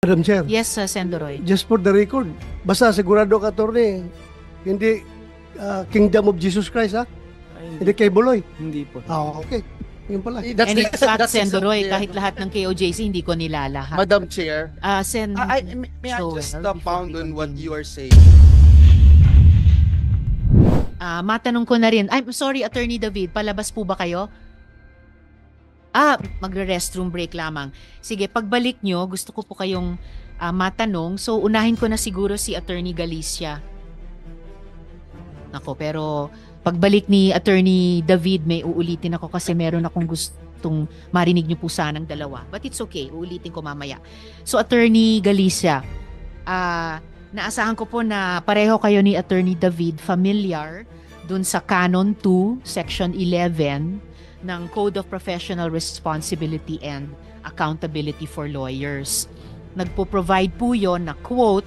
Madam Chair, Yes, Sendoroy. just for the record, basta sigurado ka, attorney, hindi Kingdom of Jesus Christ, ha? Ay, Hindi kay Buloy. hindi po. Okay. Yun pala. And in fact, Sendoroy, exactly, kahit lahat ng KOJC, hindi ko nilalahat. Madam Chair, Sen may I Joel, just before pound we on what continue. you are saying? Matanong ko na rin. I'm sorry, Attorney David, palabas po ba kayo? Magre-restroom break lamang. Sige, pagbalik nyo, gusto ko po kayong matanong. So, unahin ko na siguro si Attorney Galicia. Nako, pero pagbalik ni Attorney David, may uulitin ako kasi meron akong gustong marinig nyo po sanang dalawa. But it's okay, uulitin ko mamaya. So, Attorney Galicia, naasahan ko po na pareho kayo ni Attorney David familiar dun sa Canon 2, Section 11 ng Code of Professional Responsibility and Accountability for Lawyers. Nagpo-provide po yon na, quote,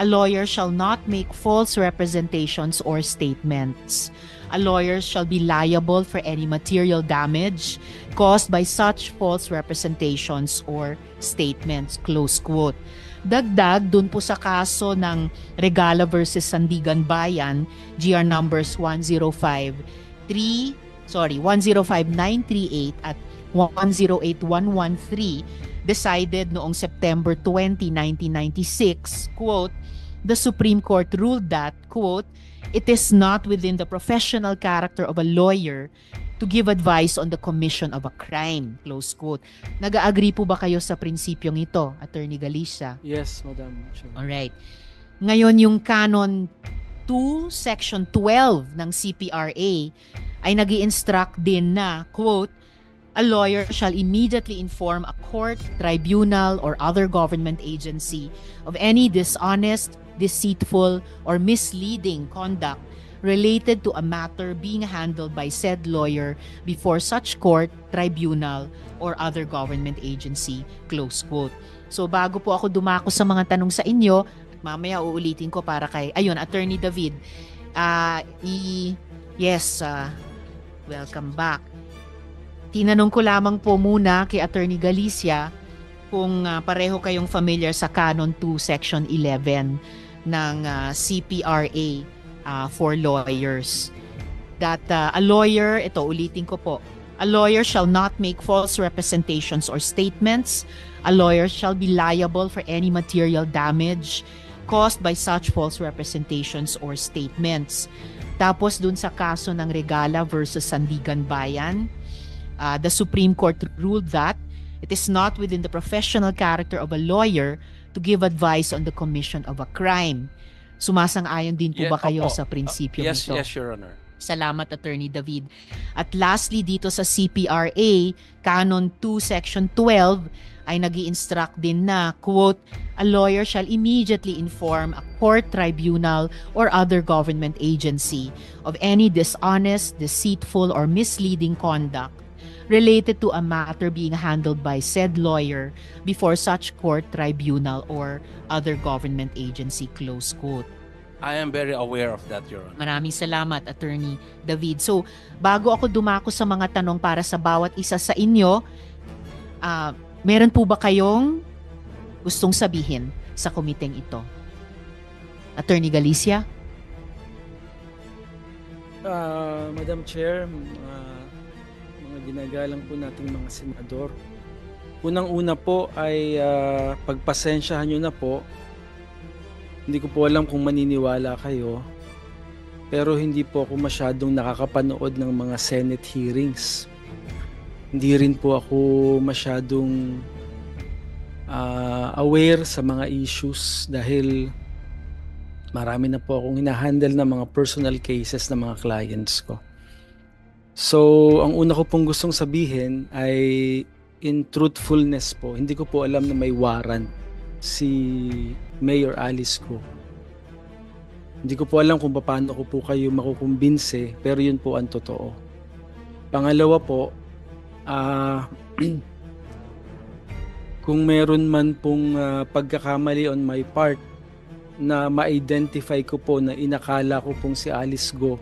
"A lawyer shall not make false representations or statements. A lawyer shall be liable for any material damage caused by such false representations or statements," close quote. Dagdag dun po sa kaso ng Regala versus Sandigan Bayan, GR numbers 105938 at 108113, decided noong September 20, 1996, quote, "The Supreme Court ruled that," quote, "it is not within the professional character of a lawyer to give advice on the commission of a crime," close quote. Nag-agree po ba kayo sa prinsipyong ito, Attorney Galicia? Yes, Madam Chair. Alright. Ngayon, yung Canon 2, Section 12 ng CPRA ay nag-i-instruct din na, quote, "A lawyer shall immediately inform a court, tribunal, or other government agency of any dishonest, deceitful, or misleading conduct related to a matter being handled by said lawyer before such court, tribunal, or other government agency," close quote. So bago po ako dumako sa mga tanong sa inyo, at mamaya uulitin ko para kay, ayun, Attorney David, welcome back. Tinanong ko lamang po muna kay Attorney Galicia kung pareho kayong familiar sa Canon 2 Section 11 ng CPRA for lawyers. That a lawyer, ito ulitin ko po, "A lawyer shall not make false representations or statements. A lawyer shall be liable for any material damage caused by such false representations or statements." Tapos dun sa kaso ng Regala versus Sandigan Bayan, the Supreme Court ruled that it is not within the professional character of a lawyer to give advice on the commission of a crime. Sumasang-ayon din po ba kayo sa prinsipyo nito? Yes, Your Honor. Salamat, Attorney David. At lastly, dito sa CPRA, Canon 2, Section 12, ay nag-i-instruct din na, quote, "A lawyer shall immediately inform a court, tribunal, or other government agency of any dishonest, deceitful, or misleading conduct related to a matter being handled by said lawyer before such court, tribunal, or other government agency," close quote. I am very aware of that, Your Honor. Maraming salamat, Attorney David. So, bago ako dumako sa mga tanong para sa bawat isa sa inyo, meron po ba kayong gustong sabihin sa komiteng ito? Attorney Galicia? Madam Chair, mga ginagalang po nating mga senador. Unang-una po ay pagpasensyahan nyo na po. Hindi ko po alam kung maniniwala kayo, pero hindi po ako masyadong nakakapanood ng mga Senate hearings. Hindi rin po ako masyadong aware sa mga issues dahil marami na po akong hinahandle na mga personal cases ng mga clients ko. So, ang una ko pong gustong sabihin ay in truthfulness po, hindi ko po alam na may warrant si Mayor Alice Go. Hindi ko po alam kung paano ko po kayo makukumbinse, pero yun po ang totoo. Pangalawa po, kung meron man pong pagkakamali on my part na ma-identify ko po na inakala ko pong si Alice Go,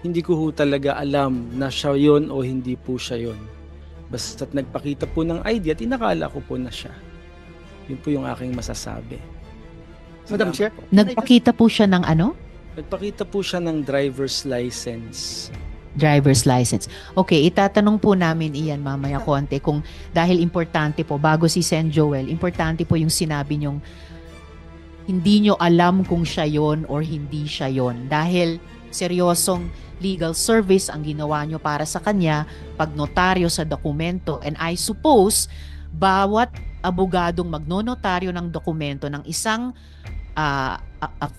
hindi ko ho talaga alam na siya yon o hindi po siya yon. Basta't nagpakita po ng ID at inakala ko po na siya. Yun po yung aking masasabi. Madam Salamat Chair? po. Nagpakita po siya ng ano? Nagpakita po siya ng driver's license. Driver's license. Okay, itatanong po namin iyan mamaya konti kung dahil importante po, bago si Sen Joel, importante po yung sinabi nyong hindi nyo alam kung siya yon or hindi siya yon. Dahil seryosong legal service ang ginawa nyo para sa kanya, pagnotaryo sa dokumento. And I suppose, bawat abogadong magnonotaryo ng dokumento ng isang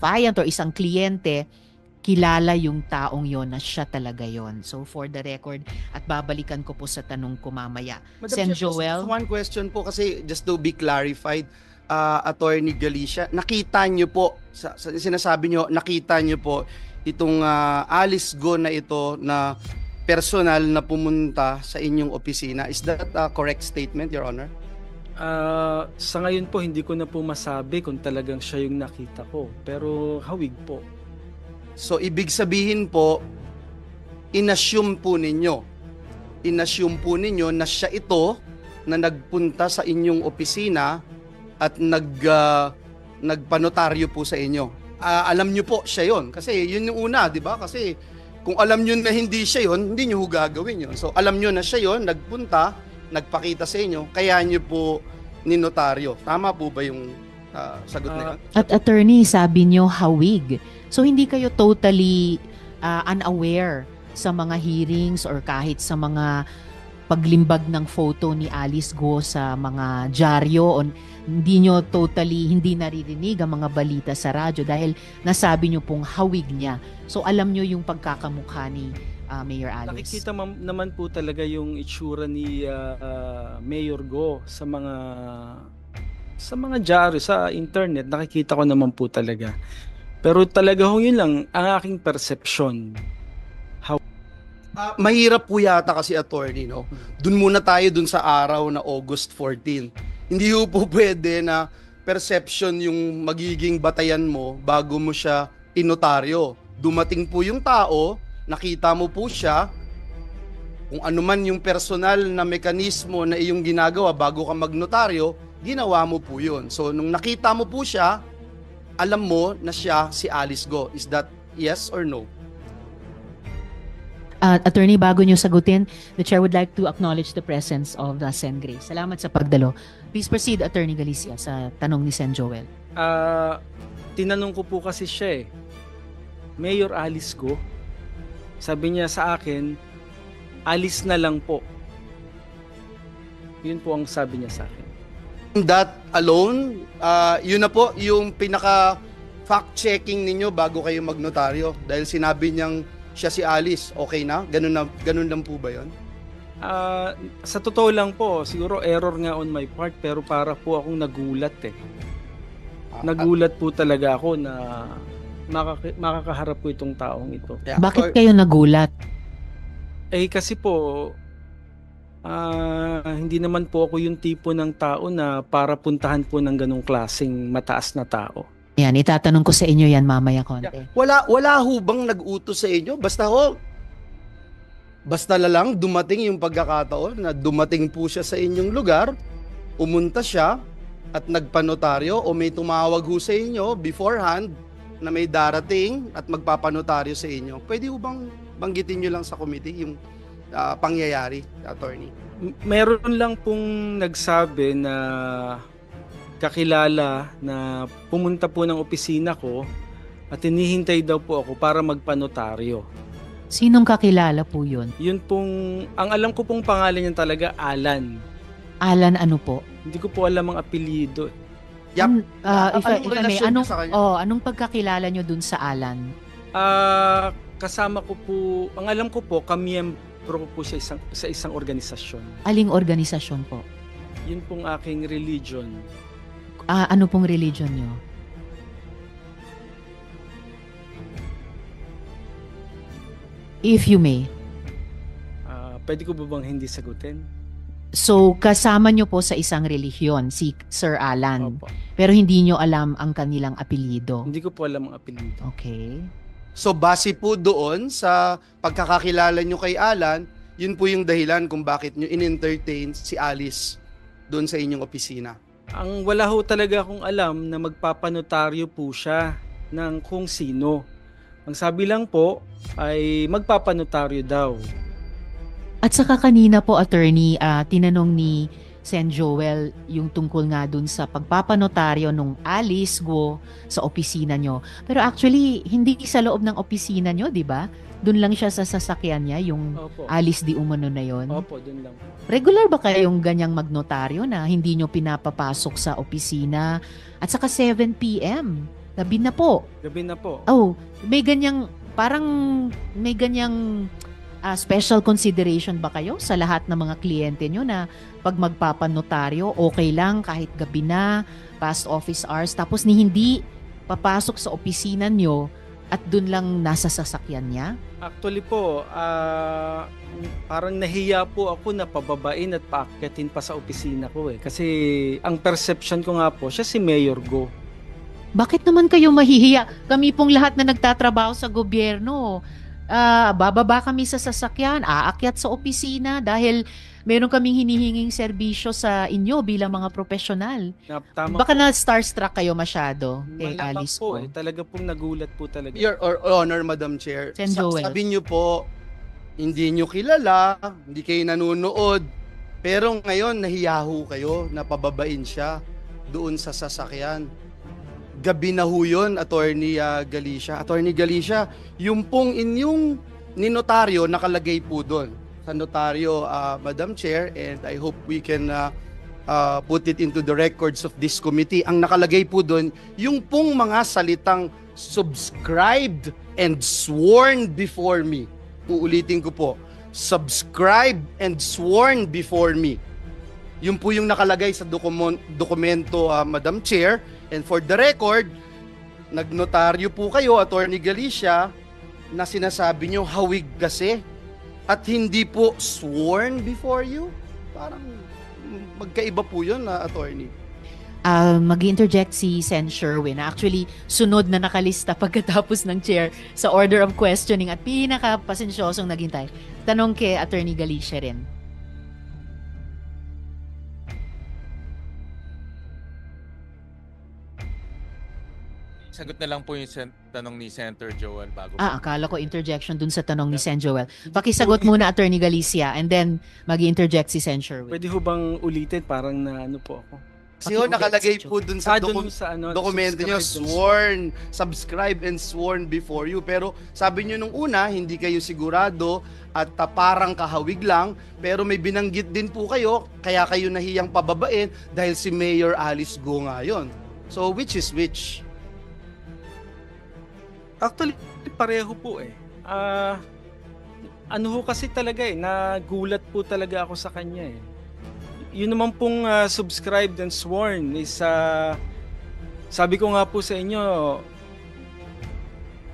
client or isang kliyente, kilala yung taong yon na siya talaga yon. So for the record, at babalikan ko po sa tanong ko mamaya. Madam Sen Chair, Joel? just one question po kasi just to be clarified, Attorney Galicia, nakita nyo po, sinasabi nyo, nakita nyo po itong Alice Go na ito na personal na pumunta sa inyong opisina. Is that a correct statement, Your Honor? Sa ngayon po, hindi ko na po masabi kung talagang siya yung nakita ko. Pero hawig po. So, ibig sabihin po, inassume po ninyo na siya ito na nagpunta sa inyong opisina at nagpanotaryo po sa inyo. Alam nyo po siya yon kasi yun yung una, di ba? Kasi kung alam nyo na hindi siya yon, hindi nyo gagawin yon. So alam nyo na siya yon, nagpunta, nagpakita sa inyo, kaya nyo po ninotaryo. Tama po ba yung sagot na yun? At attorney, sabi nyo hawig. So hindi kayo totally unaware sa mga hearings or kahit sa mga paglimbag ng photo ni Alice Go sa mga dyaryo o hindi nyo totally hindi naririnig ang mga balita sa radyo dahil nasabi nyo pong hawig niya. So alam nyo yung pagkakamukha ni Mayor Alice. Nakikita naman po talaga yung itsura ni Mayor Go sa mga dyaryo, sa internet. Nakikita ko naman po talaga. Pero talaga yun lang ang aking perception. Mahirap po yata kasi, attorney, no? Dun muna tayo dun sa araw na August 14. Hindi po pwede na perception yung magiging batayan mo bago mo siya inotaryo. Dumating po yung tao, nakita mo po siya, kung ano man yung personal na mekanismo na iyong ginagawa bago ka magnotaryo, ginawa mo po yun. So, nung nakita mo po siya, alam mo na siya si Alice Go. Is that yes or no? Attorney, bago nyo sagutin, the Chair would like to acknowledge the presence of the Sen Grace. Salamat sa pagdalo. Please proceed, Attorney Galicia, sa tanong ni Sen Joel. Tinanong ko po kasi siya Mayor Alice Go, sabi niya sa akin, Alice na lang po. Yun po ang sabi niya sa akin. That alone, yun na po yung pinaka fact-checking ninyo bago kayo magnotaryo. Dahil sinabi niyang siya si Alice, okay na? Ganun lang po ba yun? Sa totoo lang po, siguro error nga on my part, pero para po akong nagulat Nagulat po talaga ako na makakaharap po itong taong ito. Yeah. Bakit kayo nagulat? Kasi po, hindi naman po ako yung tipo ng tao na para puntahan po ng ganong klaseng mataas na tao. Yan, itatanong ko sa inyo yan mamaya konti. Wala ho bang nag-utos sa inyo? Basta lang dumating yung pagkakataon na dumating po siya sa inyong lugar, umunta siya at nagpanotaryo o may tumawag ho sa inyo beforehand na may darating at magpapanotaryo sa inyo. Pwede ho bang banggitin nyo lang sa committee yung pangyayari, attorney? Meron lang pong nagsabi na kakilala na pumunta po ng opisina ko at hinihintay daw po ako para magpanotaryo. Sinong kakilala po yun? Yun pong, ang alam ko pong pangalan niya talaga, Alan. Alan ano po? Hindi ko po alam ang apelyido. Yep. Anong relasyon niyo sa kanya? anong pagkakilala nyo dun sa Alan? Kasama ko po, ang alam ko po, kamiyembro ko po sa isang organisasyon. Aling organisasyon po? Yun pong aking religion. Ano pong religion nyo? If you may. Pwede ko ba bang hindi sagutin? So, kasama nyo po sa isang relihiyon, si Sir Alan. Opo. Pero hindi nyo alam ang kanilang apelyido. Hindi ko po alam ang apelyido. Okay. So base po doon sa pagkakakilala nyo kay Alan, yun po yung dahilan kung bakit nyo in-entertain si Alice doon sa inyong opisina. Ang wala ho talaga akong alam na magpapanotaryo po siya ng kung sino. Ang sabi lang po ay magpapanotaryo daw. At saka kanina po, attorney, tinanong ni Sen Joel yung tungkol nga dun sa pagpapanotaryo nung Alice Guo sa opisina nyo. Pero actually, hindi sa loob ng opisina nyo, di ba? Dun lang siya sa sasakyan niya, yung Opo. Alice Di Umano na yon. Opo, dun lang. Regular ba kayong ganyang magnotaryo na hindi nyo pinapapasok sa opisina? At saka 7 p.m. Gabi na po. Gabi na po. Oh, may ganyang, parang may ganyang special consideration ba kayo sa lahat ng mga kliyente nyo na pag magpapanotaryo, okay lang kahit gabi na, past office hours, tapos hindi papasok sa opisina nyo at dun lang nasa sasakyan niya? Actually po, parang nahiya po ako na pababain at paakyatin pa sa opisina ko eh. Kasi ang perception ko nga po, siya si Mayor Go. Bakit naman kayo mahihiya? Kami pong lahat na nagtatrabaho sa gobyerno, bababa kami sa sasakyan, aakyat sa opisina dahil meron kaming hinihinging serbisyo sa inyo bilang mga profesional. Tama Baka na starstruck kayo masyado kay Malamang Alice po po. eh. Talaga pong nagulat po talaga. Your Honor, Madam Chair, Sen. Joel. sabi niyo po, hindi niyo kilala, hindi kayo nanonood, pero ngayon nahiyaho kayo na pababain siya doon sa sasakyan. Gabi na ho yun, Attorney Galicia. Attorney Galicia, yung pong inyong ninotaryo nakalagay po doon sa notaryo, Madam Chair, and I hope we can put it into the records of this committee. Ang nakalagay po doon, yung pong mga salitang subscribed and sworn before me. Uulitin ko po, subscribed and sworn before me. Yun po yung nakalagay sa dokumento, Madam Chair. And for the record, nagnotaryo po kayo, Attorney Galicia, na sinasabi nyo hawig kasi at hindi po sworn before you. Parang magkaiba po yun, Attorney. Mag-interject si Sen. Sherwin. Actually, sunod na nakalista pagkatapos ng chair sa order of questioning at pinaka-pasensyosong naghintay. Tanong kay Attorney Galicia rin. Sagot na lang po yung tanong ni Senator Joel bago. Akala ko interjection dun sa tanong ni Sen. Joel. Pakisagot muna, Attorney Galicia, and then mag-interject si Sen. Sherwin. Pwede ho bang ulitin? Parang na ano po ako. Kasi nakalagay po dun sa, Dun sa dokumento nyo, sworn, subscribe and sworn before you. Pero sabi nyo nung una, hindi kayo sigurado at parang kahawig lang. Pero may binanggit din po kayo, kaya kayo nahiyang pababain dahil si Mayor Alice Go nga yun. So which is which? Actually, pareho po eh. Ano ho kasi talaga eh, nagulat po talaga ako sa kanya eh. Yun naman pong subscribed and sworn is, sabi ko nga po sa inyo,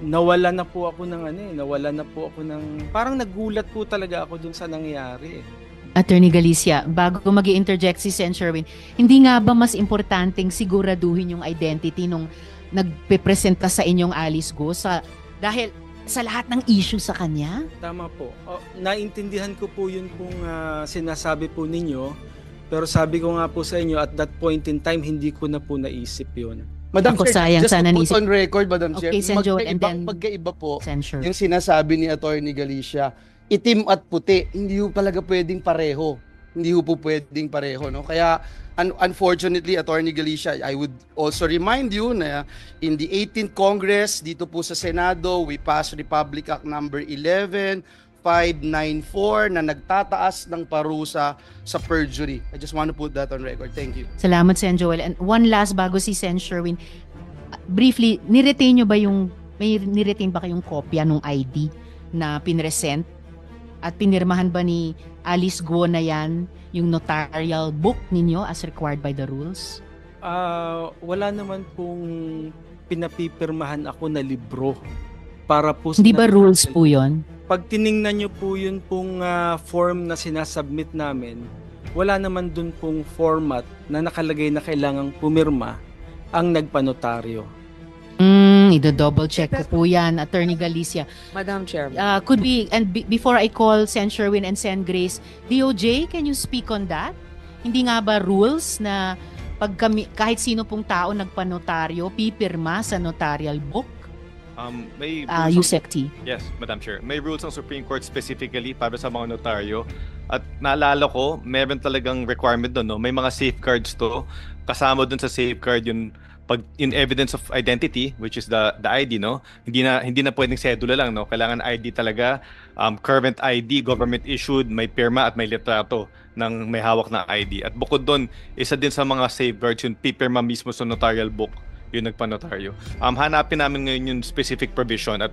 nawala na po ako ng parang nagulat po talaga ako dun sa nangyari eh. Attorney Galicia, bago mag-interject si Sen. Sherwin, hindi nga ba mas importanteng siguraduhin yung identity nung nagpe-present ka sa inyong Alice Go dahil sa lahat ng issue sa kanya? Tama po. Naintindihan ko po yun kung sinasabi po ninyo, pero sabi ko nga po sa inyo at that point in time hindi ko na po naisip yun. Madam Ako, Chair, sayang, just sana to put naisip- on record, Madam Chair, Okay, Sen. Joel, and then magkaiba po Sen. Sherwin. yung sinasabi ni Attorney Galicia, itim at puti, hindi ho talaga pwedeng pareho. Hindi ho po pwedeng pareho, no? Kaya unfortunately, Attorney Galicia, I would also remind you na in the 18th Congress dito po sa Senado, we passed Republic Act number 11594 na nagtataas ng parusa sa perjury. I just want to put that on record. Thank you. Salamat, Sen. Joel. And one last bago si Sen. Sherwin, briefly, niretain nyo ba may niretain ba kayong kopya ng ID na pinresent? At pinirmahan ba ni Alice Go na yan yung notarial book ninyo as required by the rules? Wala naman pong pinapipirmahan ako na libro para po Hindi ba rules po yun? Pag tiningnan nyo po yun pong form na sinasubmit namin, wala naman dun pong format na nakalagay na kailangang pumirma ang nagpanotaryo. Ido-double check ko po yan, Attorney Galicia. Madam Chair. Could we, and before I call Sen. Sherwin and Sen. Grace, DOJ, can you speak on that? Hindi nga ba rules na pag kami, kahit sino pong tao nagpanotaryo, pipirma sa notarial book? May rules ang- Yusek T. Yes, Madam Chair. May rules ang Supreme Court specifically para sa mga notaryo. At naalala ko, meron talagang requirement doon, no? May mga safeguards to. Kasama doon sa safeguard yung pag in evidence of identity, which is the ID, no? Hindi na pwedeng sedula lang, no? Kailangan ID talaga, current ID, government issued, may pirma at may litrato ng may hawak na ID. At bukod doon, isa din sa mga safeguards yung pipirma mismo sa notarial book yung nagpanotaryo. Hanapin namin ngayon yung specific provision at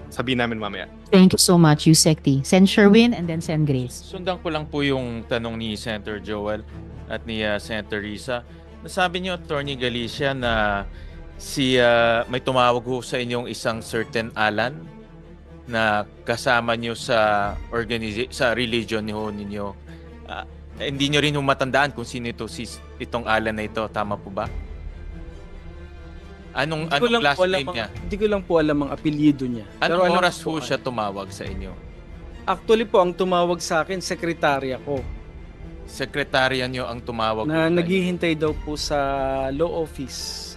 sabihin namin mamaya. Thank you so much, Yusek T. Sen Sherwin and then Sen Grace. Sundan ko lang po yung tanong ni Senator Joel at ni Senator Risa. Nasabi niyo, Attorney Galicia, na may tumawag ho sa inyong isang certain Alan na kasama niyo sa sa religion niyo ninyo. Hindi niyo rin matandaan kung sino itong Alan na ito. Tama po ba? Anong last name niya? Hindi ko lang po alam ang apelyido niya. Anong alam oras ko po siya tumawag sa inyo? Actually po, ang tumawag sa akin, sekretarya ko. Sekretarya niyo ang tumawag Na po sa inyo? naghihintay daw po sa law office.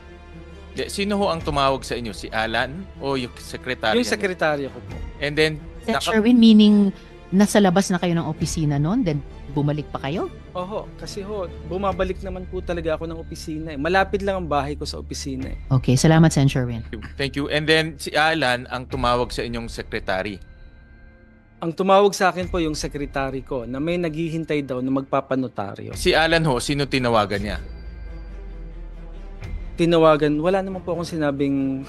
Sino ho ang tumawag sa inyo? Si Alan o yung sekretarya Yung niyo? sekretarya ko po. And then, Sen Sherwin, meaning nasa labas na kayo ng opisina noon, then bumalik pa kayo? Oho, kasi bumabalik naman po talaga ako ng opisina. Malapit lang ang bahay ko sa opisina. Okay, salamat, Sen Sherwin. thank you. And then, si Alan ang tumawag sa inyong sekretary. Ang tumawag sa akin po yung sekretary ko na may naghihintay daw na magpapanotaryo. Si Alan ho, sino tinawagan niya? Tinawagan, wala naman po akong sinabing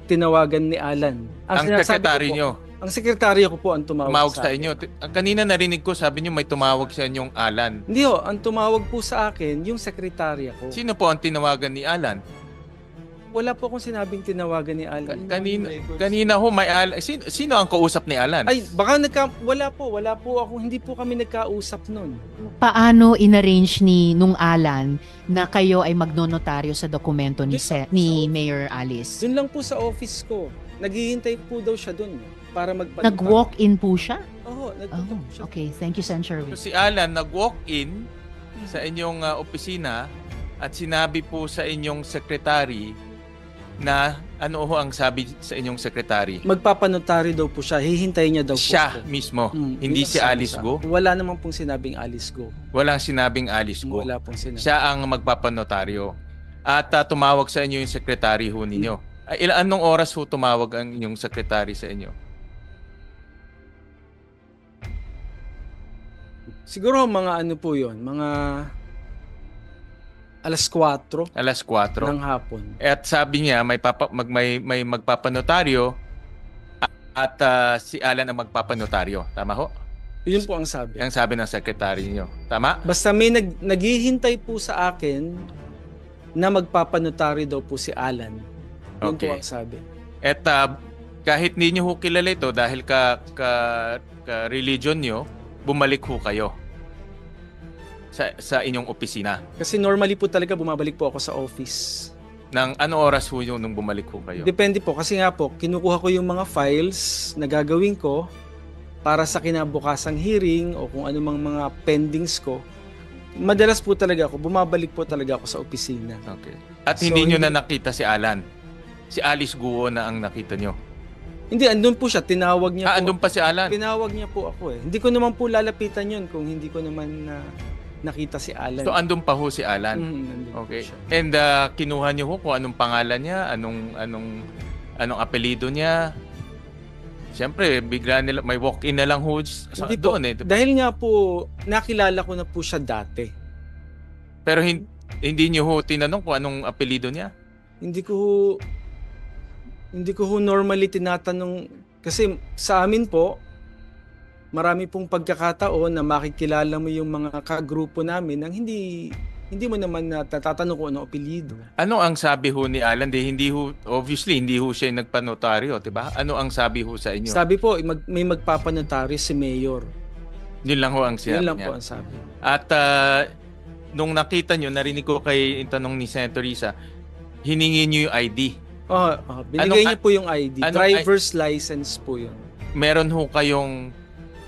tinawagan ni Alan. Ang sinasabi sekretary ko po, niyo. Ang sekretaryo ko po ang Tumawag sa akin. inyo. Kanina narinig ko, sabi niyo may tumawag sa inyong Alan. Hindi ho, ang tumawag po sa akin yung sekretarya ko. Sino po ang tinawagan ni Alan? Wala po akong sinabing tinawagan ni Alan. Kanina ho, may Alan. Sino ang kausap ni Alan? Ay, baka wala po ako, hindi po kami nagkausap noon. Paano inarrange nung Alan na kayo ay magnonotaryo sa dokumento ni Mayor Alice? Doon lang po sa office ko. Naghihintay po daw siya doon para magpanotaryo. Nag-walk-in po siya? Oo, nagpunta po siya. Okay, thank you, Sen Sherwin. So, si Alan nag-walk-in sa inyong opisina at sinabi po sa inyong secretary na ano ho ang sabi sa inyong secretary? Magpapanotaryo daw po siya. Hihintay niya daw po Siya ako. mismo, Yun hindi ang si sabi Alice sa Go? akin. Wala naman pong sinabing Alice Go. Walang sinabing Alice Go. Wala pong sinabi. Siya ang magpapanotaryo. At tumawag sa inyo yung secretary ho ninyo. Anong oras ho tumawag ang inyong secretary sa inyo? Siguro mga ano po yun, mga alas 4 Alas 4. ng hapon. At sabi niya may magpapanotaryo at si Alan ang magpapanotaryo. Tama ho? Yun po ang sabi. Ang sabi ng secretary niyo. Tama? Basta may naghihintay po sa akin na magpapanotaryo daw po si Alan. Yun po Okay. ang sabi. At kahit hindi niyo ho kilala ito dahil ka religion niyo, bumalik ho kayo sa inyong opisina. Kasi normally po talaga bumabalik po ako sa office. Nang ano oras ho yung nung bumalik ho kayo? Depende po kasi nga po, kinukuha ko yung mga files na gagawin ko para sa kinabukasang hearing o kung anumang mga pendings ko. Madalas po talaga ako, bumabalik po talaga ako sa opisina. Okay. At So, hindi niyo hindi- na nakita si Alan. Si Alice Guo na ang nakita niyo. Hindi, andun po siya, tinawag niya po. Andun pa si Alan. Tinawag niya po ako eh. Hindi ko naman po lalapitan yun kung hindi ko naman nakita si Alan. So andun pa ho si Alan. Nandun po Okay. siya. And kinuha niyo ho kung anong pangalan niya, anong apelyido niya. Siyempre, bigla nila may walk-in na lang ho Hindi po. doon eh. Dahil nga po, nakilala ko na po siya dati. Pero hindi niyo ho tinanong kung anong apelyido niya. Hindi ko ho normally tinatanong kasi sa amin po marami pong pagkakataon na makikilala mo yung mga kagrupo namin nang hindi mo naman natatanong kung anong apelyido. Ano ang sabi ho ni Alan? Obviously, hindi ho siya yung nagpanotaryo, di ba? Ano ang sabi ho sa inyo? Sabi po, may magpapanotaryo si Mayor. Yun lang ho ang Yun sinabi lang niya. po ang sabi. At nung nakita nyo, narinig ko kay yung tanong ni Senator Risa, hiningi nyo yung ID. Binigay Anong- niya po yung ID. anong Driver's license po yun. Meron ho kayong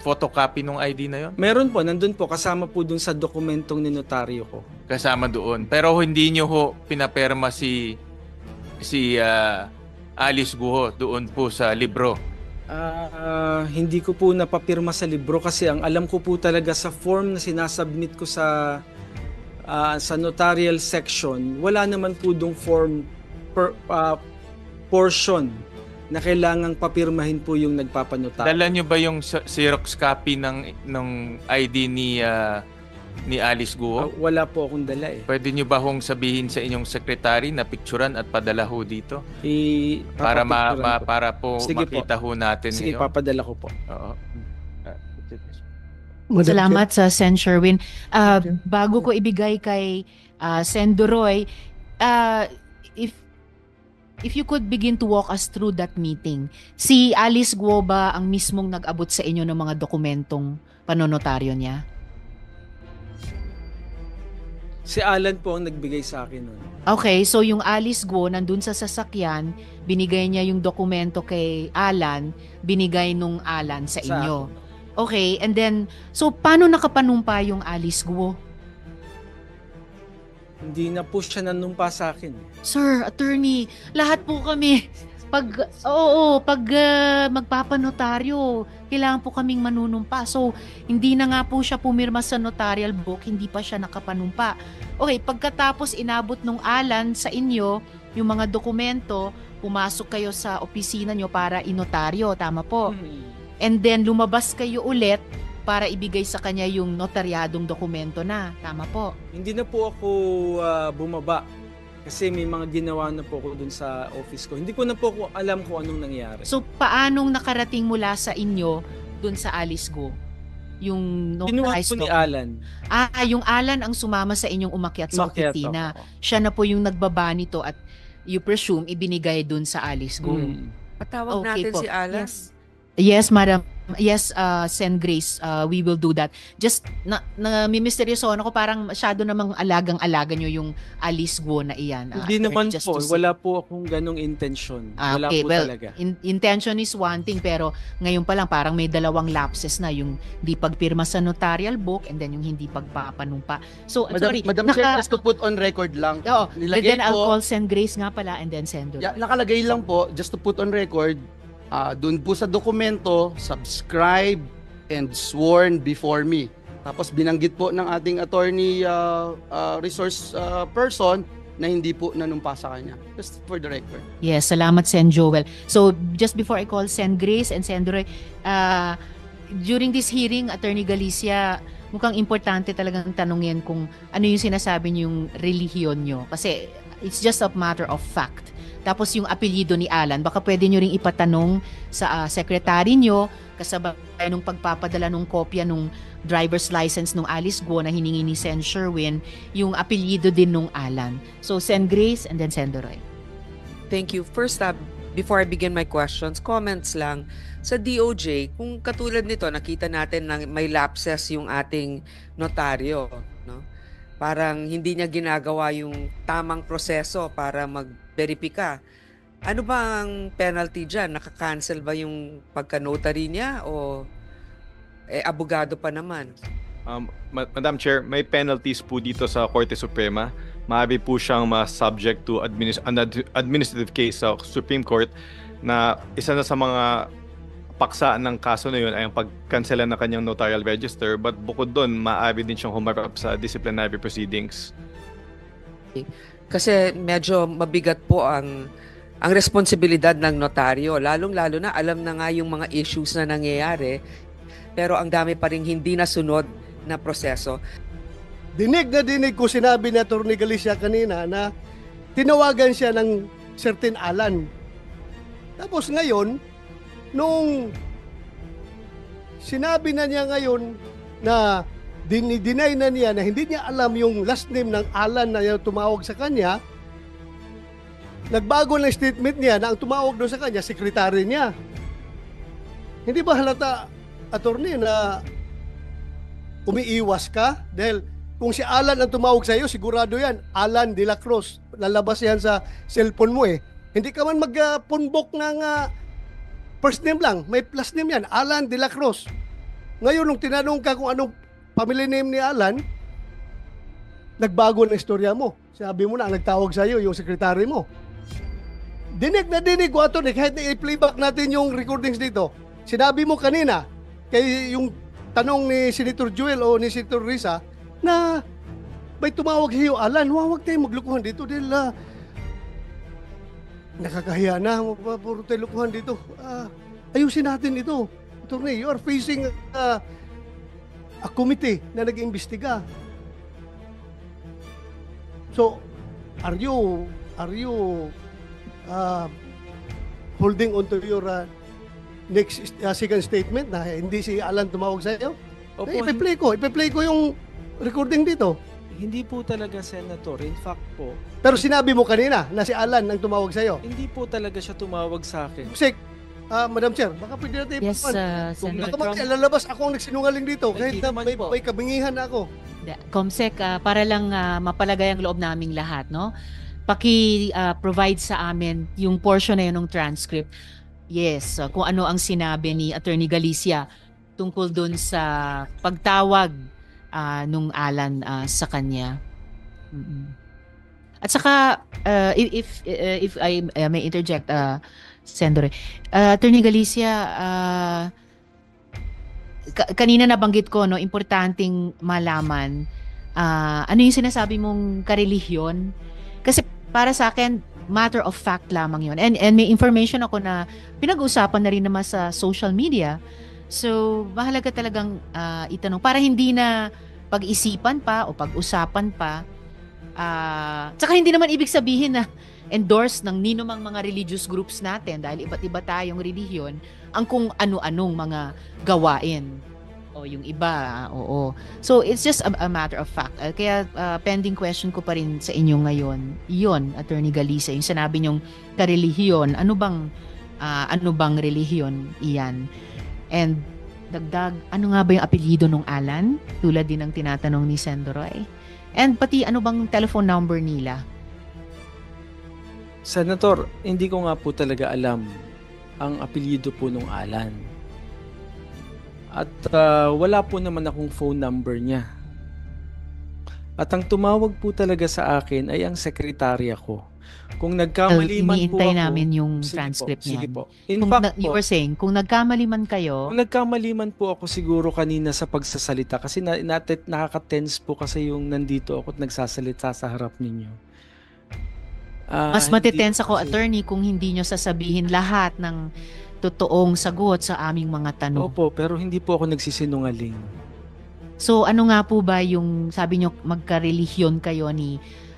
photocopy ng ID na yon? Meron po, nandun po, kasama po dun sa dokumentong ninotaryo ko. Kasama doon. Pero hindi nyo ho pinaperma si Alice Guo doon po sa libro. Hindi ko po napapirma sa libro kasi ang alam ko po talaga sa form na sinasubmit ko sa notarial section, wala naman po dong form portion na kailangang papirmahin po yung nagpapanotaryo. Dala nyo ba yung Xerox copy ng ID ni Alice Guo? Wala po akong dala eh. Pwede nyo ba hong sabihin sa inyong secretary na picturean at padala ho dito? Para para po Sige makita ho natin Sige, ngayon. papadala ko po. Oo. Madam Salamat sa Sen. Sherwin. Bago ko ibigay kay Sen. Doroy, if you could begin to walk us through that meeting. Si Alice Guo ba ang mismong nag-abot sa inyo ng mga dokumentong panonotaryo niya? Si Alan po ang nagbigay sa akin nun. Okay, so yung Alice Guo nandun sa sasakyan, binigay niya yung dokumento kay Alan, binigay nung Alan sa inyo. Okay, and then, so paano nakapanumpa yung Alice Guo? Hindi na po siya nanumpa sa akin. Sir, attorney, lahat po kami, pag magpapanotaryo, kailangan po kaming manunumpa. So, hindi na nga po siya pumirma sa notarial book, hindi pa siya nakapanumpa. Okay, pagkatapos inabot nung Alan sa inyo, yung mga dokumento, pumasok kayo sa opisina nyo para inotaryo, tama po? And then, lumabas kayo ulit para ibigay sa kanya yung notaryadong dokumento na, tama po? Hindi na po ako bumaba kasi may mga ginawa na po ako dun sa office ko. Hindi ko na po alam kung anong nangyari. So, paanong nakarating mula sa inyo dun sa Alice Guo? Yung Kinuha notarized po ni doc- Alan. yung Alan ang sumama sa inyong umakyat sa Umakyat opisina. ako. Siya na po yung nagbaba nito at you presume ibinigay dun sa Alice Guo. Patawag Okay natin po. si Alan. Yes, madam. Yes, Sen. Grace, we will do that. Just, misteryoso ako, parang masyado namang alagang-alaga nyo yung Alice Guo na iyan. Hindi naman just po. to see. Wala po akong ganong intention. Wala Okay, po well, talaga. intention is one thing, pero ngayon pa lang parang may dalawang lapses na, yung di pagpirma sa notarial book and then yung hindi pagpapanumpa. So, sorry. Madam Chair, just to put on record lang. Oo, Nilagay then I'll po- call Sen. Grace nga pala and then Sen. Doroy. Nakalagay lang po, just to put on record, doon po sa dokumento, subscribe and sworn before me. Tapos binanggit po ng ating attorney resource person na hindi po nanumpa sa kanya. Just for the record. Yes, salamat Sen. Joel. So, just before I call Sen. Grace and Sen. Doroy, during this hearing, Attorney Galicia, mukhang importante talagang tanungin kung ano yung sinasabi niyong relihiyon nyo. Kasi it's just a matter of fact. Tapos yung apelyido ni Alan, baka pwede nyo ring ipatanong sa secretary nyo kasabay nung pagpapadala nung kopya nung driver's license nung Alice Guo na hiningi ni Sen. Sherwin, yung apelyido din nung Alan. So, Sen. Grace and then Sen. Doroy. Thank you. First up, before I begin my questions, comments lang. Sa DOJ, kung katulad nito, nakita natin na may lapses yung ating notaryo, no? Parang hindi niya ginagawa yung tamang proseso para mag-verify. Ano ba ang penalty dyan? Nakaka-cancel ba yung pagka-notary niya o abogado pa naman? Madam Chair, may penalties po dito sa Korte Suprema. Maaari po siyang ma-subject to administrative case sa Supreme Court na isa na sa mga paksa ng kaso na yun ay ang pagkansela ng kanyang notarial register, but bukod doon, maaari din siyang humarap sa disciplinary proceedings. Kasi medyo mabigat po ang responsibilidad ng notaryo, lalong-lalo na alam na nga yung mga issues na nangyayari, pero ang dami pa rin hindi nasunod na proseso. Dinig na dinig ko sinabi ni Atty. Galicia kanina na tinawagan siya ng certain Alan. Tapos ngayon, nung sinabi na niya ngayon na dinay na niya na hindi niya alam yung last name ng Alan na tumawag sa kanya, nagbago ng statement niya na ang tumawag doon sa kanya, sekretary niya. Hindi ba halata, attorney, na umiiwas ka? Dahil kung si Alan ang tumawag sa iyo, sigurado yan, Alan de la Cruz. Lalabas yan sa cellphone mo eh. Hindi ka man mag-punbok ng first name lang. May plus name yan, Alan de la Cruz. Ngayon, nung tinanong ka kung anong family name ni Alan, nagbago ng istorya mo. Sabi mo na, ang nagtawag sa'yo, yung sekretary mo. Dinig na dinig ko, attorney, kahit na i-playback natin yung recordings dito. Sinabi mo kanina, kay yung tanong ni Senator Joel o ni Senator Risa, na may tumawag sa'yo, Alan, huwag tayong maglukuhan dito dahil nakakahiya na, puro tayo lukuhan dito. Ayusin natin ito. Attorney, you are facing a committee na nag-iimbestiga. So, are you holding on to your next second statement na hindi si Alan tumawag sa iyo? Opo, Ipe-play ko yung recording dito. hindi po talaga, Senator. In fact po, Pero sinabi mo kanina na si Alan ang tumawag sa iyo. hindi po talaga siya tumawag sa akin. Sek, Madam Chair, baka pwede natin Yes, Kung Senator baka lalabas ako ang nagsinungaling dito kahit Hindi na naman may, po. may kabingihan na ako. Comsec, para lang mapalagay ang loob naming lahat, no? Paki-provide sa amin yung portion na yun ng transcript. Yes, kung ano ang sinabi ni Attorney Galicia tungkol dun sa pagtawag nung Alan sa kanya. At saka, if I may interject, Sendore, Attorney Galicia, kanina nabanggit ko, no, importanteng malaman ano yung sinasabi mong karelihiyon. Kasi para sa akin, matter of fact lamang yun. And may information ako na pinag-uusapan na rin naman sa social media. So, mahalaga talagang itanong para hindi na pag-isipan pa o pag-usapan pa. Tsaka hindi naman ibig sabihin na endorse ng ninumang mga religious groups natin dahil iba't iba tayong relihiyon ang kung ano-anong mga gawain. O yung iba, oo. So, it's just a matter of fact. Kaya pending question ko pa rin sa inyo ngayon. Iyon, Attorney Galicia, yung sinabi nyong karelihiyon, ano bang relihiyon iyan? And dagdag, ano nga ba yung apelyido ng Alan? Tulad din ng tinatanong ni Sendoroy. And pati ano bang telephone number nila? Senator, hindi ko nga po talaga alam ang apelyido po nung Alan. At wala po naman akong phone number niya. At ang tumawag po talaga sa akin ay ang sekretarya ko. Kung nagkamali man po iniintay ako, namin yung sige transcript po, sige niyan. po. In Kung fact you po, were saying, kung nagkamali man kayo, kung nagkamali man po ako siguro kanina sa pagsasalita kasi nakaka-tense po kasi yung nandito ako at nagsasalita sa harap ninyo. mas Hindi matitense po ako, kasi- attorney, kung hindi nyo sasabihin lahat ng totoong sagot sa aming mga tanong. Opo, pero hindi po ako nagsisinungaling. So ano nga po ba yung, sabi nyo magka-relihiyon kayo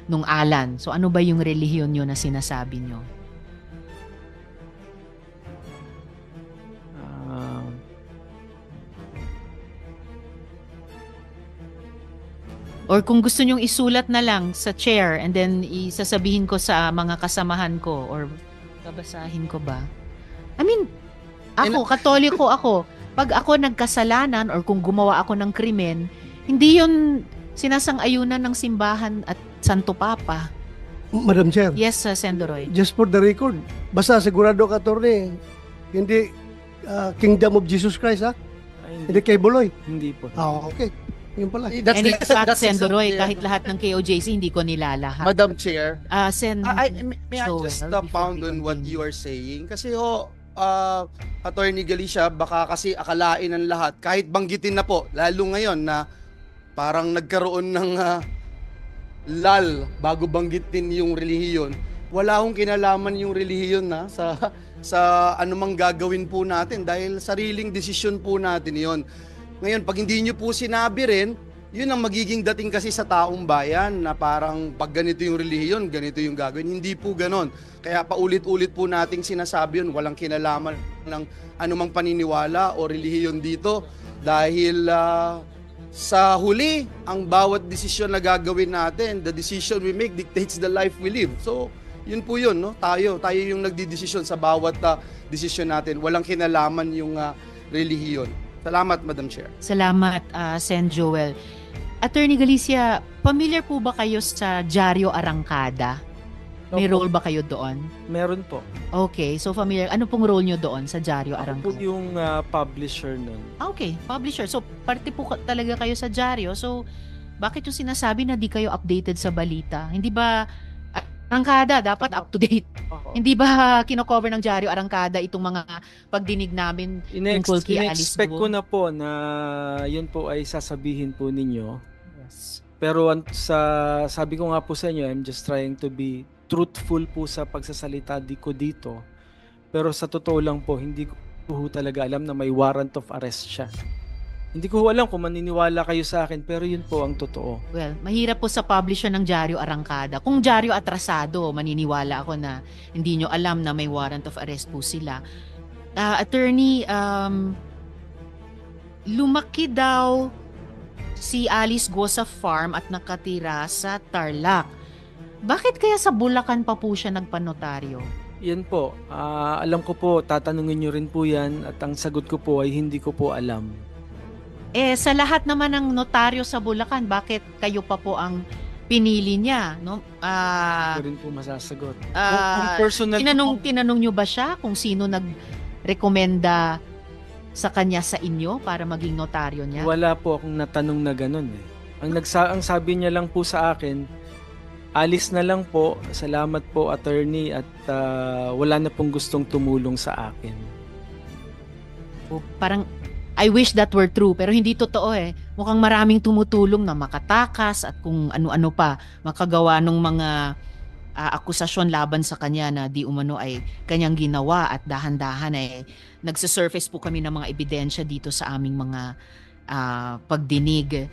nung Alan. So ano ba yung relihiyon nyo na sinasabi nyo? Ah, Or kung gusto nyong isulat na lang sa chair and then isasabihin ko sa mga kasamahan ko or babasahin ko ba? I mean, ako, katoliko ako. Pag ako nagkasalanan or kung gumawa ako ng krimen, hindi yun sinasang-ayunan ng simbahan at Santo Papa. Madam Chair, Yes, Sendoroy. just for the record, basta sigurado ka, attorney, hindi Kingdom of Jesus Christ, ha? ay, Hindi kay Buloy. hindi po. Okay. Yun pala. And in fact, Sendoroy, exactly- kahit lahat ng KOJC, hindi ko nilalahat. Madam Chair, Sen, may I just Joel, pound before we on what continue. you are saying? Kasi Attorney Galicia, baka kasi akalain ng lahat, kahit banggitin na po, lalo ngayon na parang nagkaroon ng lal bago banggitin yung relihiyon, wala akong kinalaman yung relihiyon na sa anumang gagawin po natin dahil sariling desisyon po natin yon. Ngayon, pag hindi nyo po sinabi rin, yun ang magiging dating kasi sa taong bayan na parang pag ganito yung relihiyon, ganito yung gagawin. Hindi po ganon. Kaya paulit-ulit po nating sinasabi yun, walang kinalaman ng anumang paniniwala o relihiyon dito dahil sa huli, ang bawat desisyon na gagawin natin, the decision we make dictates the life we live. So, yun po yun, no? Tayo yung nagdidesisyon sa bawat desisyon natin. Walang kinalaman yung relihiyon. Salamat, Madam Chair. salamat, Sen Joel. Attorney Galicia, familiar po ba kayo sa Diario Arangkada? May Opo. role ba kayo doon? Meron po. Okay, so familiar. Ano pong role nyo doon sa Dyaryo Ako po Arangkada? yung publisher nun. Okay, publisher. So, parte po talaga kayo sa Dyaryo. So, bakit yung sinasabi na di kayo updated sa balita? Hindi ba Arangkada dapat up to date? Hindi ba kino-cover ng Dyaryo Arangkada itong mga pagdinig namin tungkol kay Alice In-expect Guo? ko na po na yun po ay sasabihin po ninyo. Yes. Pero sabi ko nga po sa inyo, I'm just trying to be truthful po sa pagsasalita ko dito. Pero sa totoo lang po, hindi ko talaga alam na may warrant of arrest siya. Hindi ko alam kung maniniwala kayo sa akin, pero yun po ang totoo. Well, mahirap po sa publisher ng Dyaryo Arangkada. Kung Dyaryo Atrasado, maniniwala ako na hindi nyo alam na may warrant of arrest po sila. Attorney, lumaki daw si Alice Guo sa farm at nakatira sa Tarlac. Bakit kaya sa Bulacan pa po siya nagpanotaryo? Yan po. Alam ko po, tatanungin nyo rin po yan at ang sagot ko po ay hindi ko po alam. Sa lahat naman ng notaryo sa Bulacan, bakit kayo pa po ang pinili niya? No? Hindi ko rin po masasagot. Kung personal Tinanong nyo ba siya kung sino nag-rekomenda sa kanya sa inyo para maging notaryo niya? Wala po akong natanong na ganun eh. Ang sabi niya lang po sa akin, alis na lang po, salamat po attorney at wala na pong gustong tumulong sa akin. Parang I wish that were true, pero hindi totoo eh. Mukhang maraming tumutulong na makatakas at kung ano-ano pa makagawa ng mga akusasyon laban sa kanya na di umano ay kanyang ginawa at dahan-dahan ay nagsusurface po kami ng mga ebidensya dito sa aming mga pagdinig.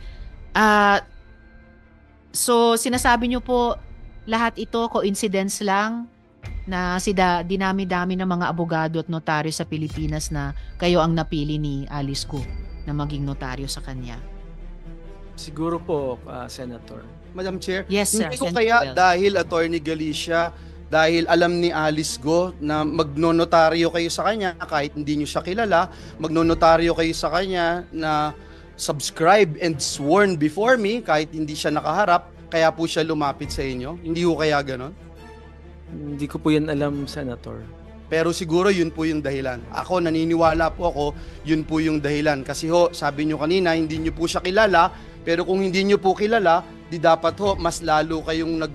So sinasabi niyo po lahat ito coincidence lang na dinami-dami ng mga abogado at notaryo sa Pilipinas na kayo ang napili ni Alice Guo na maging notaryo sa kanya. Siguro po, Senator. Madam Chair, Yes, sir. hindi ko Senator kaya Wells. dahil Attorney Galicia, dahil alam ni Alice Guo na magnonotaryo kayo sa kanya kahit hindi nyo siya kilala, magnonotaryo kayo sa kanya na subscribe and sworn before me kahit hindi siya nakaharap, kaya po siya lumapit sa inyo? Hindi ko kaya ganon? Hindi ko po yan alam, Senator. Pero siguro yun po yung dahilan. Ako, naniniwala po ako, yun po yung dahilan. Kasi sabi nyo kanina, hindi nyo po siya kilala, pero kung hindi nyo po kilala, di dapat mas lalo kayong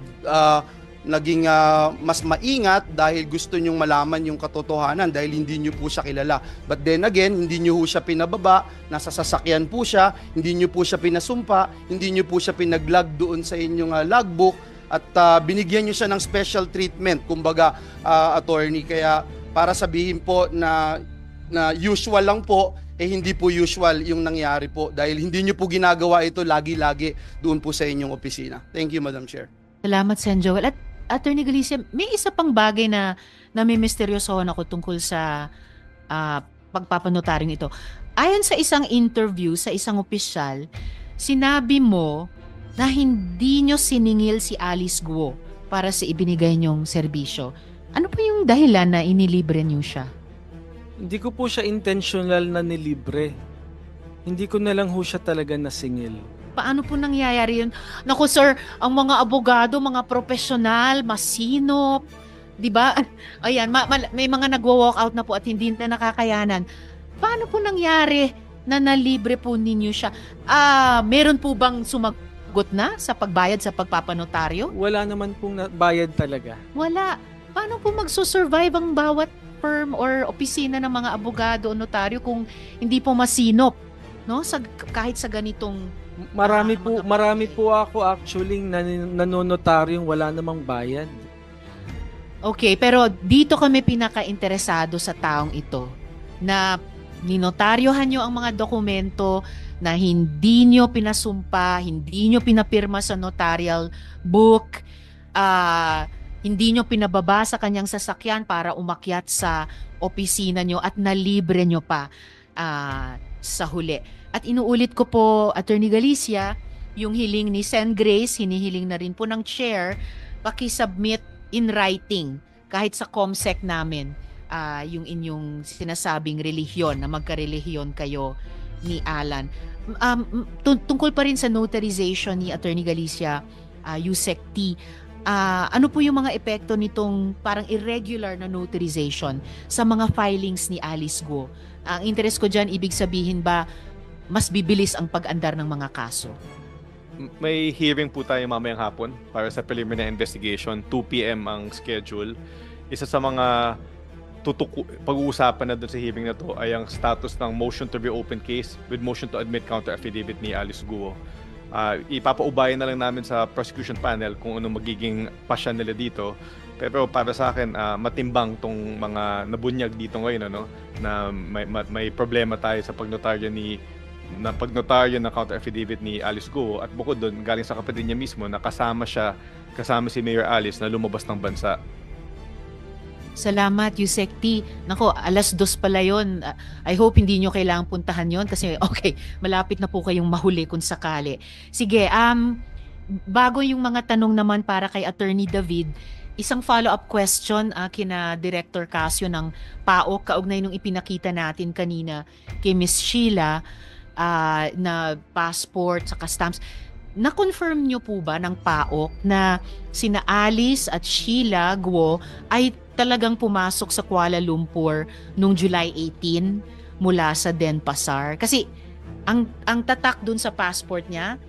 naging mas maingat dahil gusto nyong malaman yung katotohanan dahil hindi nyo po siya kilala. But then again, hindi nyo po siya pinababa, nasa sasakyan po siya, hindi nyo po siya pinasumpa, hindi nyo po siya pinaglag doon sa inyong logbook, at binigyan nyo siya ng special treatment, kumbaga, attorney. Kaya para sabihin po na usual lang po, hindi po usual yung nangyari po dahil hindi nyo po ginagawa ito lagi-lagi doon po sa inyong opisina. Thank you, Madam Chair. Salamat, Sen Joel. At Attorney Galicia, may isa pang bagay na may misteryosohan ako tungkol sa pagpapanotaryong ito. Ayon sa isang interview sa isang opisyal, sinabi mo na hindi nyo siningil si Alice Guo para sa ibinigay nyong serbisyo. Ano po yung dahilan na inilibre nyo siya? Hindi ko po siya intentional na nilibre. Hindi ko na lang ho siya talaga nasingil. Paano po nangyayari yun? Naku sir, ang mga abogado, mga profesional, masinop, di ba? Ayan, may mga nagwo-walk out na po at hindi na nakakayanan. Paano po nangyari na nalibre po ninyo siya? Meron po bang sumagot na sa pagbayad sa pagpapanotaryo? Wala naman pong bayad talaga. Wala. Paano po magsusurvive ang bawat firm or opisina ng mga abogado o notaryo kung hindi po masinop, no? Kahit sa ganitong Marami mga po ako actually nanonotaryong wala namang bayad. Okay, pero dito kami pinaka-interesado sa taong ito na ninotaryohan nyo ang mga dokumento na hindi nyo pinasumpa, hindi nyo pinapirma sa notarial book, hindi nyo pinababa sa kanyang sasakyan para umakyat sa opisina nyo at nalibre nyo pa sa huli. At inuulit ko po, Attorney Galicia, yung hiling ni Sen Grace, hinihiling na rin po ng chair, paki-submit in writing kahit sa COMSEC namin yung inyong sinasabing relihiyon na magkarelihiyon kayo ni Alan. Tungkol pa rin sa notarization ni Attorney Galicia, USEC-T, ano po yung mga epekto nitong parang irregular na notarization sa mga filings ni Alice Guo? Ang interest ko dyan, ibig sabihin ba mas bibilis ang pag-andar ng mga kaso? May hearing po tayo mamayang hapon para sa preliminary investigation. 2 p.m. ang schedule. Isa sa mga pag-uusapan na doon sa hearing na to ay ang status ng motion to reopen case with motion to admit counter affidavit ni Alice Guo. Ipapaubayan na lang namin sa prosecution panel kung ano magiging pasya nila dito. Pero para sa akin, matimbang tong mga nabunyag dito ngayon, ano, na may problema tayo sa pagnotaryo ng counter affidavit ni Alice Guo, at bukod doon galing sa kapatid niya mismo na kasama si Mayor Alice na lumabas ng bansa. Salamat, Yusek T. Nako, 2:00 pala yun. I hope hindi nyo kailangang puntahan yon kasi okay, malapit na po kayong mahuli kung sakali. Sige, bago yung mga tanong naman para kay Attorney David, isang follow-up question kina Director Casio ng PAOK kaugnay nung ipinakita natin kanina kay Miss Sheila na passport saka stamps. Na-confirm nyo po ba ng PAOK na sina Alice at Sheila Guo ay talagang pumasok sa Kuala Lumpur noong July 18 mula sa Denpasar? Kasi ang tatak dun sa passport niya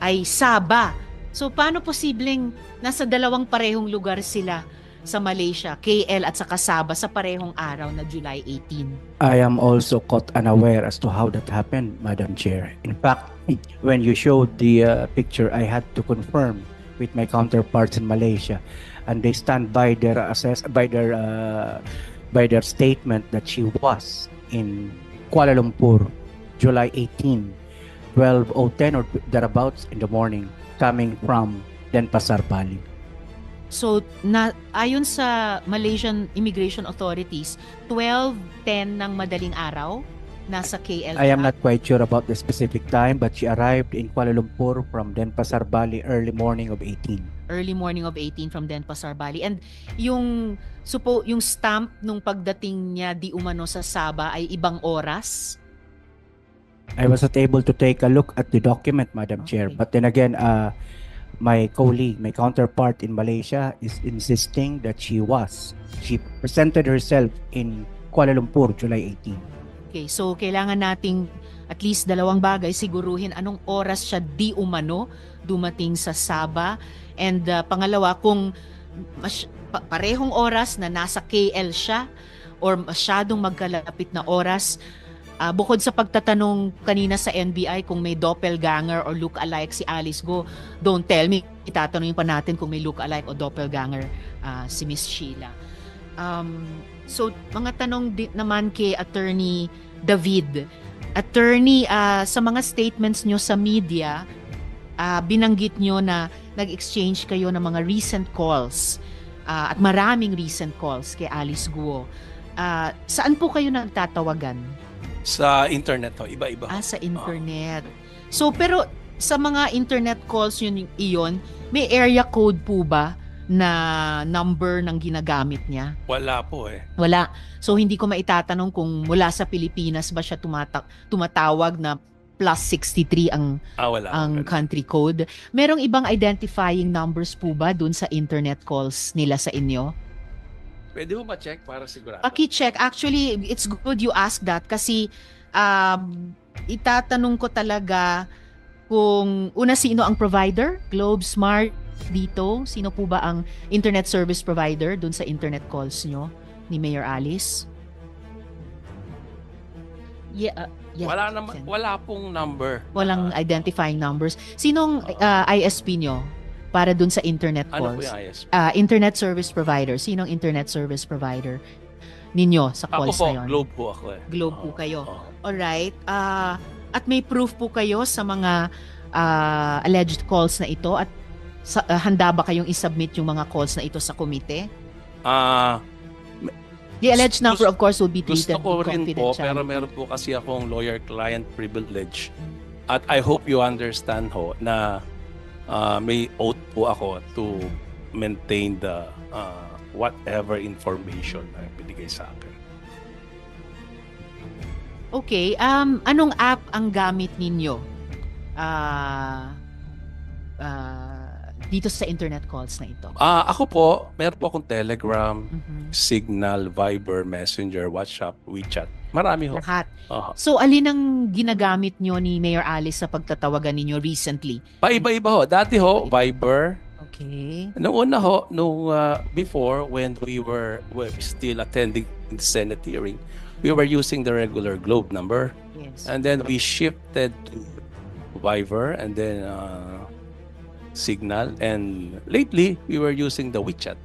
ay Sabah. So paano posibleng nasa dalawang parehong lugar sila sa Malaysia, KL at saka Sabah sa parehong araw na July 18? I am also caught unaware as to how that happened, Madam Chair. In fact, when you showed the picture, I had to confirm with my counterparts in Malaysia, and they stand by their statement that she was in Kuala Lumpur, July 18, 12:10 or thereabouts in the morning, coming from Denpasar, Bali. So, ayon sa Malaysian Immigration Authorities, 12:10 ng madaling araw, nasa KL. I am not quite sure about the specific time, but she arrived in Kuala Lumpur from Denpasar, Bali, early morning of 18. Early morning of 18 from Denpasar, Bali. And yung stamp nung pagdating niya di umano sa Sabah ay ibang oras? I was not able to take a look at the document, Madam Chair. Okay. But then again, my colleague, my counterpart in Malaysia is insisting that she presented herself in Kuala Lumpur, July 18. Okay, so kailangan nating at least dalawang bagay, siguruhin anong oras siya di umano dumating sa Sabah. And pangalawa, kung parehong oras na nasa KL siya or masyadong magkalapit na oras, bukod sa pagtatanong kanina sa NBI kung may doppelganger or look-alike si Alice Guo, don't tell me, itatanungin pa natin kung may look-alike o doppelganger si Miss Sheila. So, mga tanong naman kay Attorney David. Attorney, sa mga statements nyo sa media, binanggit nyo na nag-exchange kayo ng mga recent calls at maraming recent calls kay Alice Guo. Saan po kayo nagtatawagan? Sa internet, iba-iba. Sa internet. So, pero sa mga internet calls iyon, may area code po ba na number ng ginagamit niya? Wala po eh. Wala. So, hindi ko maitatanong kung mula sa Pilipinas ba siya tumatawag na +63 ang country code. Merong ibang identifying numbers po ba dun sa internet calls nila sa inyo? Pwede mo ma-check para sigurado? Paki-check. Actually, it's good you ask that kasi itatanong ko talaga kung sino ang provider? Globe Smart dito? Sino po ba ang internet service provider dun sa internet calls nyo ni Mayor Alice? Yeah, wala pong number. Walang identifying numbers. Sinong ISP nyo para dun sa internet calls? Ano po yung ISP? Internet service provider. Sinong internet service provider ninyo sa calls na yun? Globe po ako eh. Globe po kayo. Alright. At may proof po kayo sa mga alleged calls na ito at handa ba kayong isubmit yung mga calls na ito sa komite? The alleged number, of course, will be treated Gusto ko rin po, confidential. pero meron po kasi akong lawyer-client privilege. At I hope you understand na may oath po ako to maintain the whatever information na binigay sa akin. Okay. Anong app ang gamit ninyo? dito sa internet calls na ito? Ako po, meron po akong Telegram, Mhm. Signal, Viber, Messenger, WhatsApp, WeChat. Marami ho. Lahat. Aha. So, alin ang ginagamit nyo ni Mayor Alice sa pagtatawagan ninyo recently? Paiba-iba ho. Dati ho, Viber. Okay. Noong una ho, before, when we were still attending the Senate hearing, we were using the regular Globe number. Yes. And then we shifted to Viber and then Signal. And lately, we were using the WeChat.